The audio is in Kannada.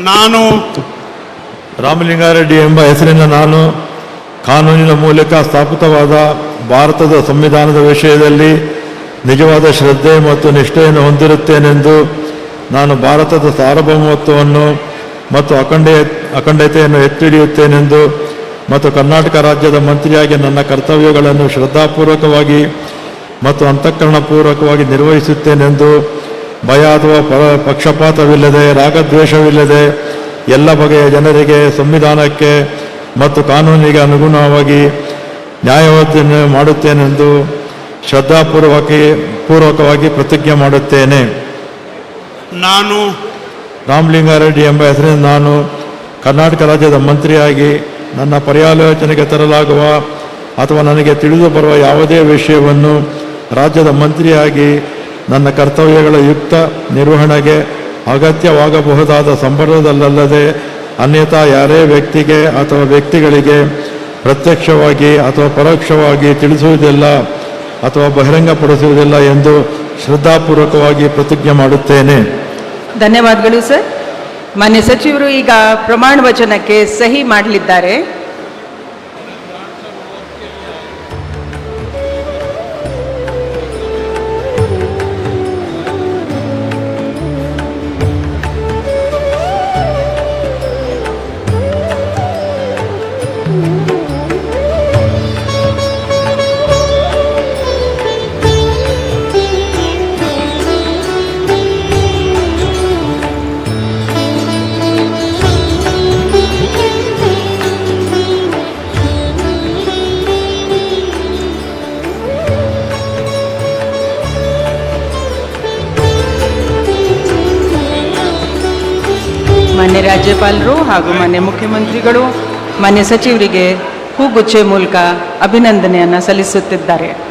ನಾನು ರಾಮಲಿಂಗಾರೆಡ್ಡಿ ಎಂಬ ಹೆಸರಿನ ನಾನು ಕಾನೂನಿನ ಮೂಲಕ ಸ್ಥಾಪಿತವಾದ ಭಾರತದ ಸಂವಿಧಾನದ ವಿಷಯದಲ್ಲಿ ನಿಜವಾದ ಶ್ರದ್ಧೆ ಮತ್ತು ನಿಷ್ಠೆಯನ್ನು ಹೊಂದಿರುತ್ತೇನೆಂದು ನಾನು ಭಾರತದ ಸಾರ್ವಭೌಮತ್ವವನ್ನು ಮತ್ತು ಅಖಂಡತೆಯನ್ನು ಎತ್ತಿ ಹಿಡಿಯುತ್ತೇನೆಂದು ಮತ್ತು ಕರ್ನಾಟಕ ರಾಜ್ಯದ ಮಂತ್ರಿಯಾಗಿ ನನ್ನ ಕರ್ತವ್ಯಗಳನ್ನು ಶ್ರದ್ಧಾಪೂರ್ವಕವಾಗಿ ಮತ್ತು ಅಂತಃಕರಣಪೂರ್ವಕವಾಗಿ ನಿರ್ವಹಿಸುತ್ತೇನೆಂದು ಭಯ ಅಥವಾ ಪಕ್ಷಪಾತವಿಲ್ಲದೆ ರಾಗದ್ವೇಷವಿಲ್ಲದೆ ಎಲ್ಲ ಬಗೆಯ ಜನರಿಗೆ ಸಂವಿಧಾನಕ್ಕೆ ಮತ್ತು ಕಾನೂನಿಗೆ ಅನುಗುಣವಾಗಿ ನ್ಯಾಯವನ್ನು ಮಾಡುತ್ತೇನೆಂದು ಶ್ರದ್ಧಾಪೂರ್ವಕವಾಗಿ ಪ್ರತಿಜ್ಞೆ ಮಾಡುತ್ತೇನೆ. ನಾನು ರಾಮಲಿಂಗಾರೆಡ್ಡಿ ಎಂಬ ಹೆಸರಿನ ನಾನು ಕರ್ನಾಟಕ ರಾಜ್ಯದ ಮಂತ್ರಿಯಾಗಿ ನನ್ನ ಪರ್ಯಾಲೋಚನೆಗೆ ತರಲಾಗುವ ಅಥವಾ ನನಗೆ ತಿಳಿದು ಬರುವ ಯಾವುದೇ ವಿಷಯವನ್ನು ರಾಜ್ಯದ ಮಂತ್ರಿಯಾಗಿ ನನ್ನ ಕರ್ತವ್ಯಗಳ ಯುಕ್ತ ನಿರ್ವಹಣೆಗೆ ಅಗತ್ಯವಾಗಬಹುದಾದ ಸಂದರ್ಭದಲ್ಲದೆ ಅನ್ಯಥಾ ಯಾರೇ ವ್ಯಕ್ತಿಗೆ ಅಥವಾ ವ್ಯಕ್ತಿಗಳಿಗೆ ಪ್ರತ್ಯಕ್ಷವಾಗಿ ಅಥವಾ ಪರೋಕ್ಷವಾಗಿ ತಿಳಿಸುವುದಿಲ್ಲ ಅಥವಾ ಬಹಿರಂಗಪಡಿಸುವುದಿಲ್ಲ ಎಂದು ಶ್ರದ್ಧಾಪೂರ್ವಕವಾಗಿ ಪ್ರತಿಜ್ಞೆ ಮಾಡುತ್ತೇನೆ. ಧನ್ಯವಾದಗಳು ಸರ್. ಮಾನ್ಯ ಸಚಿವರು ಈಗ ಪ್ರಮಾಣ ವಚನಕ್ಕೆ ಸಹಿ ಮಾಡಲಿದ್ದಾರೆ. ಮಾನ್ಯ ರಾಜ್ಯಪಾಲರು ಹಾಗೂ ಮಾನ್ಯ ಮುಖ್ಯಮಂತ್ರಿಗಳು ಮಾನ್ಯ ಸಚಿವರಿಗೆ ಹೂಗುಚ್ಚೆ ಮೂಲಕ ಅಭಿನಂದನೆಯನ್ನು ಸಲ್ಲಿಸುತ್ತಿದ್ದಾರೆ.